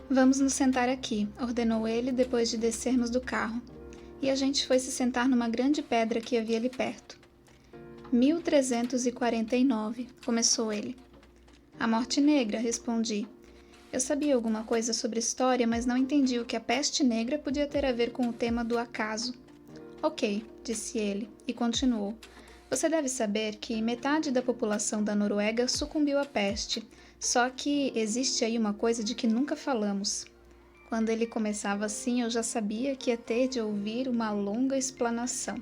Vamos nos sentar aqui, ordenou ele depois de descermos do carro. E a gente foi se sentar numa grande pedra que havia ali perto. 1349, começou ele. A Morte Negra, respondi. Eu sabia alguma coisa sobre história, mas não entendi o que a peste negra podia ter a ver com o tema do acaso. Ok, disse ele, e continuou. Você deve saber que metade da população da Noruega sucumbiu à peste, só que existe aí uma coisa de que nunca falamos. Quando ele começava assim, eu já sabia que ia ter de ouvir uma longa explanação.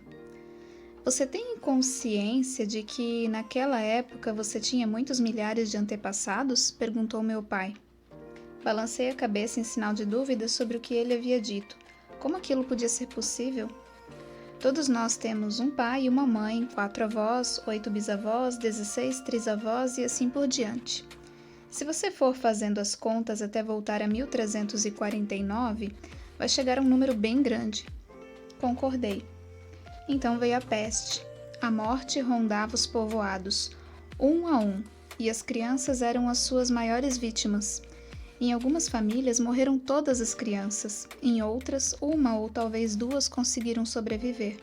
Você tem consciência de que naquela época você tinha muitos milhares de antepassados? Perguntou meu pai. Balancei a cabeça em sinal de dúvida sobre o que ele havia dito. Como aquilo podia ser possível? Todos nós temos um pai e uma mãe, 4 avós, 8 bisavós, 16 trisavós e assim por diante. Se você for fazendo as contas até voltar a 1349, vai chegar a um número bem grande. Concordei. Então veio a peste. A morte rondava os povoados, um a um, e as crianças eram as suas maiores vítimas. Em algumas famílias morreram todas as crianças, em outras, uma ou talvez duas conseguiram sobreviver.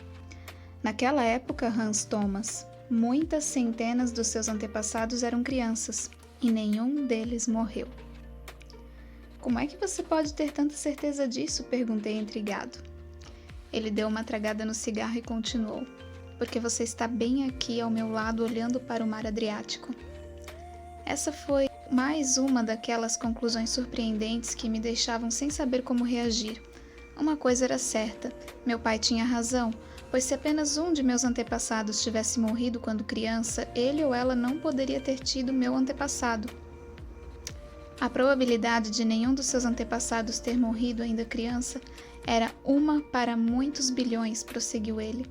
Naquela época, Hans Thomas, muitas centenas dos seus antepassados eram crianças, e nenhum deles morreu. Como é que você pode ter tanta certeza disso? Perguntei intrigado. Ele deu uma tragada no cigarro e continuou. Porque você está bem aqui ao meu lado olhando para o mar Adriático. Essa foi mais uma daquelas conclusões surpreendentes que me deixavam sem saber como reagir. Uma coisa era certa, meu pai tinha razão, pois se apenas um de meus antepassados tivesse morrido quando criança, ele ou ela não poderia ter tido meu antepassado. A probabilidade de nenhum dos seus antepassados ter morrido ainda criança era 1 para muitos bilhões, prosseguiu ele.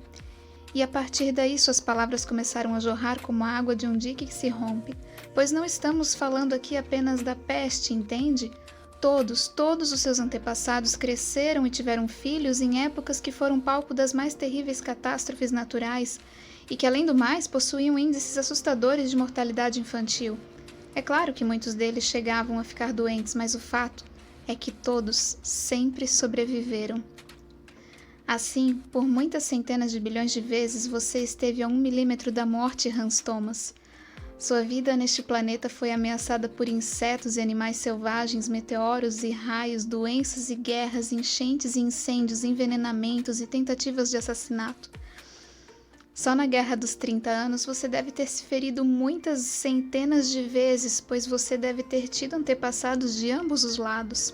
E a partir daí suas palavras começaram a jorrar como a água de um dique que se rompe, pois não estamos falando aqui apenas da peste, entende? Todos os seus antepassados cresceram e tiveram filhos em épocas que foram palco das mais terríveis catástrofes naturais e que, além do mais, possuíam índices assustadores de mortalidade infantil. É claro que muitos deles chegavam a ficar doentes, mas o fato é que todos sempre sobreviveram. Assim, por muitas centenas de bilhões de vezes, você esteve a 1 milímetro da morte, Hans Thomas. Sua vida neste planeta foi ameaçada por insetos e animais selvagens, meteoros e raios, doenças e guerras, enchentes e incêndios, envenenamentos e tentativas de assassinato. Só na Guerra dos 30 anos você deve ter se ferido muitas centenas de vezes, pois você deve ter tido antepassados de ambos os lados.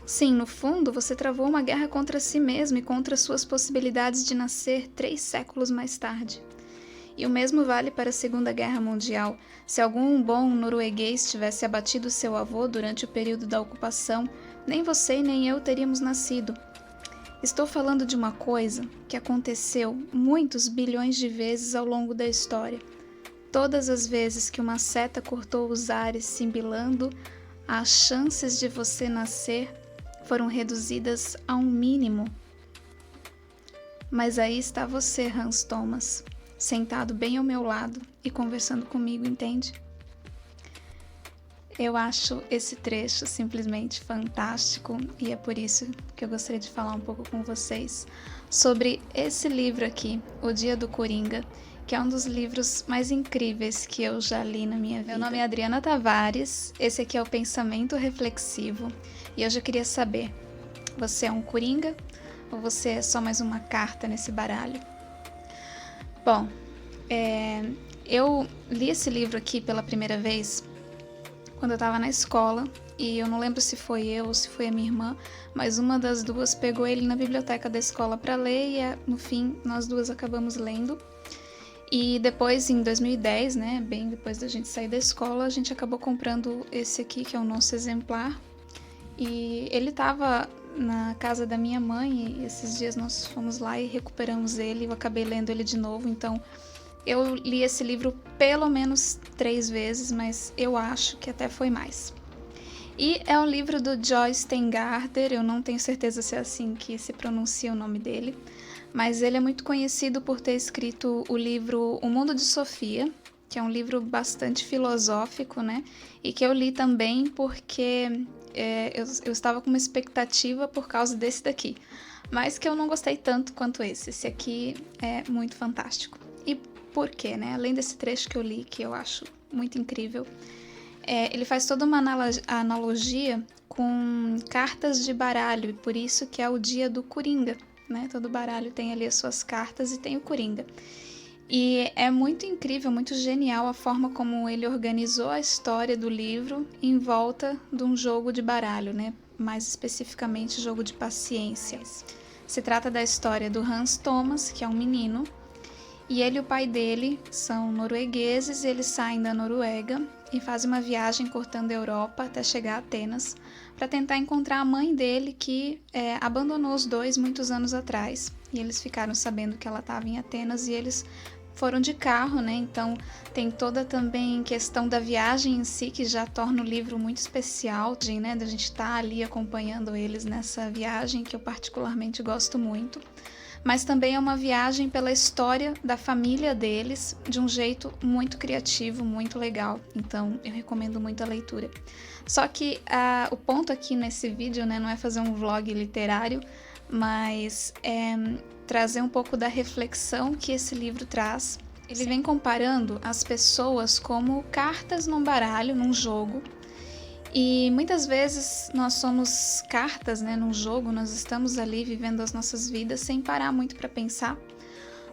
Sim, no fundo, você travou uma guerra contra si mesmo e contra suas possibilidades de nascer 3 séculos mais tarde. E o mesmo vale para a Segunda Guerra Mundial. Se algum bom norueguês tivesse abatido seu avô durante o período da ocupação, nem você nem eu teríamos nascido. Estou falando de uma coisa que aconteceu muitos bilhões de vezes ao longo da história. Todas as vezes que uma seta cortou os ares simbilando, as chances de você nascer foram reduzidas a um mínimo. Mas aí está você, Hans Thomas, sentado bem ao meu lado e conversando comigo, entende? Eu acho esse trecho simplesmente fantástico e é por isso que eu gostaria de falar um pouco com vocês sobre esse livro aqui, O Dia do Coringa, que é um dos livros mais incríveis que eu já li na minha vida. Meu nome é Adriana Tavares, esse aqui é o Pensamento Reflexivo e eu já queria saber, você é um coringa ou você é só mais uma carta nesse baralho? Bom, eu li esse livro aqui pela primeira vez quando eu estava na escola, e eu não lembro se foi eu ou se foi a minha irmã, mas uma das duas pegou ele na biblioteca da escola para ler e no fim nós duas acabamos lendo. E depois, em 2010, né, bem depois da gente sair da escola, a gente acabou comprando esse aqui, que é o nosso exemplar. E ele estava na casa da minha mãe e esses dias nós fomos lá e recuperamos ele, eu acabei lendo ele de novo, então eu li esse livro pelo menos 3 vezes, mas eu acho que até foi mais. E é um livro do Joy Steingarter, eu não tenho certeza se é assim que se pronuncia o nome dele, mas ele é muito conhecido por ter escrito o livro O Mundo de Sofia, que é um livro bastante filosófico, né? E que eu li também porque eu estava com uma expectativa por causa desse daqui, mas que eu não gostei tanto quanto esse. Esse aqui é muito fantástico. E por quê, né? Além desse trecho que eu li, que eu acho muito incrível, ele faz toda uma analogia com cartas de baralho, e por isso que é o dia do Coringa, né? Todo baralho tem ali as suas cartas e tem o Coringa. E é muito incrível, muito genial a forma como ele organizou a história do livro em volta de um jogo de baralho, né? Mais especificamente, jogo de paciência. Se trata da história do Hans Thomas, que é um menino, e ele e o pai dele são noruegueses, e eles saem da Noruega e fazem uma viagem cortando a Europa até chegar a Atenas para tentar encontrar a mãe dele, que abandonou os dois muitos anos atrás. E eles ficaram sabendo que ela estava em Atenas e eles foram de carro, né? Então tem toda também questão da viagem em si, que já torna o livro muito especial, né? Da gente estar ali acompanhando eles nessa viagem, que eu particularmente gosto muito. Mas também é uma viagem pela história da família deles, de um jeito muito criativo, muito legal. Então eu recomendo muito a leitura. Só que o ponto aqui nesse vídeo, né, não é fazer um vlog literário, mas é trazer um pouco da reflexão que esse livro traz. Ele vem comparando as pessoas como cartas num baralho, num jogo. E muitas vezes nós somos cartas, né, num jogo, nós estamos ali vivendo as nossas vidas sem parar muito para pensar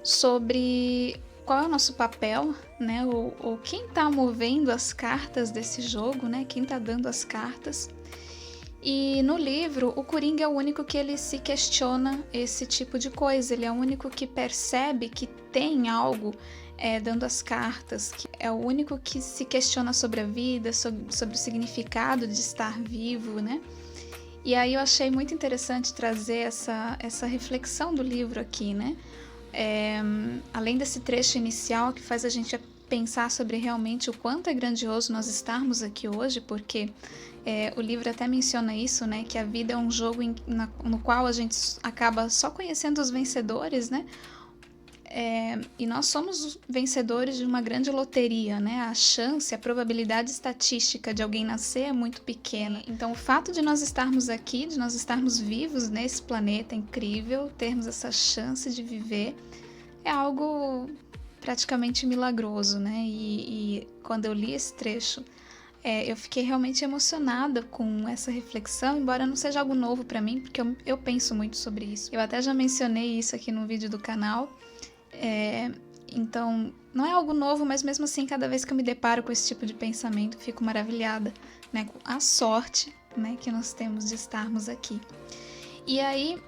sobre qual é o nosso papel, né, ou quem está movendo as cartas desse jogo, né, quem está dando as cartas. E no livro, o Coringa é o único que ele se questiona esse tipo de coisa, ele é o único que percebe que tem algo dando as cartas, que é o único que se questiona sobre a vida, sobre o significado de estar vivo, né? E aí eu achei muito interessante trazer essa reflexão do livro aqui, né? Além desse trecho inicial que faz a gente pensar sobre realmente o quanto é grandioso nós estarmos aqui hoje, porque o livro até menciona isso, né? Que a vida é um jogo no qual a gente acaba só conhecendo os vencedores, né? E nós somos vencedores de uma grande loteria, né? A chance, a probabilidade estatística de alguém nascer é muito pequena. Então, o fato de nós estarmos aqui, de nós estarmos vivos nesse planeta incrível, termos essa chance de viver, é algo praticamente milagroso, né? E quando eu li esse trecho, eu fiquei realmente emocionada com essa reflexão, embora não seja algo novo para mim, porque eu penso muito sobre isso. Eu até já mencionei isso aqui no vídeo do canal. Então, não é algo novo, mas mesmo assim, cada vez que eu me deparo com esse tipo de pensamento, fico maravilhada, né, com a sorte, né, que nós temos de estarmos aqui. E aí,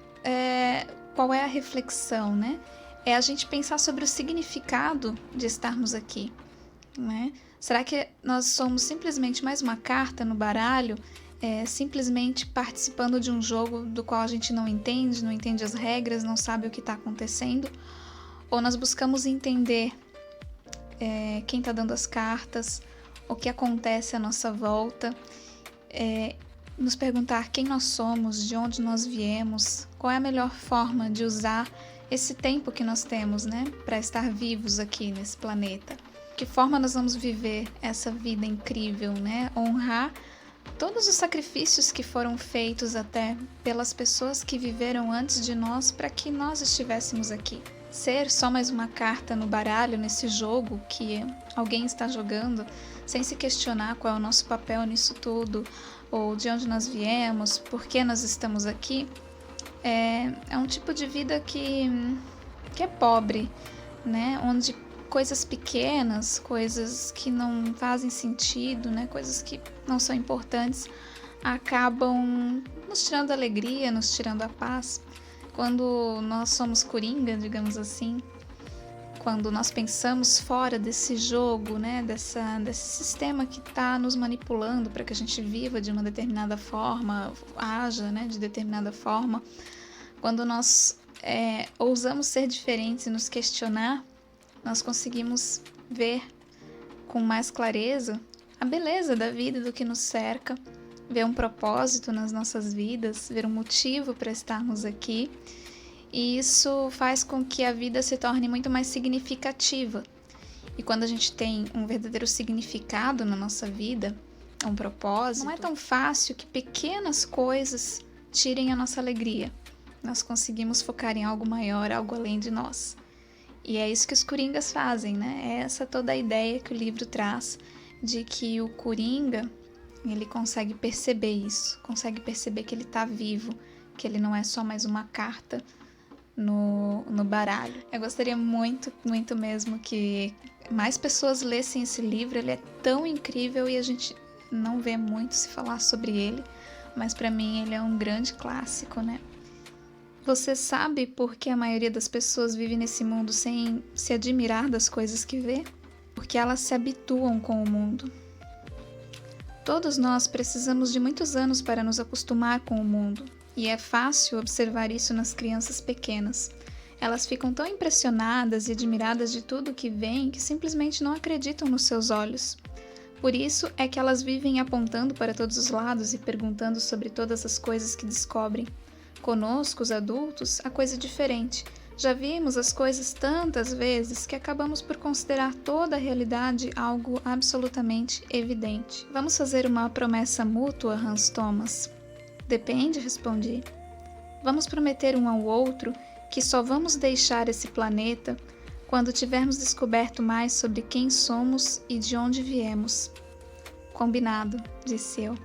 qual é a reflexão, né? É a gente pensar sobre o significado de estarmos aqui, né? Será que nós somos simplesmente mais uma carta no baralho, simplesmente participando de um jogo do qual a gente não entende as regras, não sabe o que está acontecendo? Ou nós buscamos entender quem está dando as cartas, o que acontece à nossa volta, nos perguntar quem nós somos, de onde nós viemos, qual é a melhor forma de usar esse tempo que nós temos, né, para estar vivos aqui nesse planeta. Que forma nós vamos viver essa vida incrível, né? Honrar todos os sacrifícios que foram feitos até pelas pessoas que viveram antes de nós para que nós estivéssemos aqui. Ser só mais uma carta no baralho, nesse jogo que alguém está jogando, sem se questionar qual é o nosso papel nisso tudo, ou de onde nós viemos, por que nós estamos aqui, é um tipo de vida que é pobre, né? Onde coisas pequenas, coisas que não fazem sentido, né? Coisas que não são importantes, acabam nos tirando a alegria, nos tirando a paz. Quando nós somos coringa, digamos assim, quando nós pensamos fora desse jogo, né, desse sistema que está nos manipulando para que a gente viva de uma determinada forma, haja, né, de determinada forma, quando nós ousamos ser diferentes e nos questionar, nós conseguimos ver com mais clareza a beleza da vida e do que nos cerca, ver um propósito nas nossas vidas, ver um motivo para estarmos aqui. E isso faz com que a vida se torne muito mais significativa. E quando a gente tem um verdadeiro significado na nossa vida, um propósito, não é tão fácil que pequenas coisas tirem a nossa alegria. Nós conseguimos focar em algo maior, algo além de nós. E é isso que os coringas fazem, né? É essa toda a ideia que o livro traz de que o coringa, ele consegue perceber isso, consegue perceber que ele está vivo, que ele não é só mais uma carta no baralho. Eu gostaria muito, muito mesmo que mais pessoas lessem esse livro. Ele é tão incrível e a gente não vê muito se falar sobre ele, mas para mim ele é um grande clássico, né? Você sabe por que a maioria das pessoas vive nesse mundo sem se admirar das coisas que vê? Porque elas se habituam com o mundo. Todos nós precisamos de muitos anos para nos acostumar com o mundo, e é fácil observar isso nas crianças pequenas. Elas ficam tão impressionadas e admiradas de tudo que veem que simplesmente não acreditam nos seus olhos. Por isso é que elas vivem apontando para todos os lados e perguntando sobre todas as coisas que descobrem. Conosco, os adultos, a coisa é diferente. Já vimos as coisas tantas vezes que acabamos por considerar toda a realidade algo absolutamente evidente. Vamos fazer uma promessa mútua, Hans Thomas? Depende, respondi. Vamos prometer um ao outro que só vamos deixar esse planeta quando tivermos descoberto mais sobre quem somos e de onde viemos. Combinado, disse eu.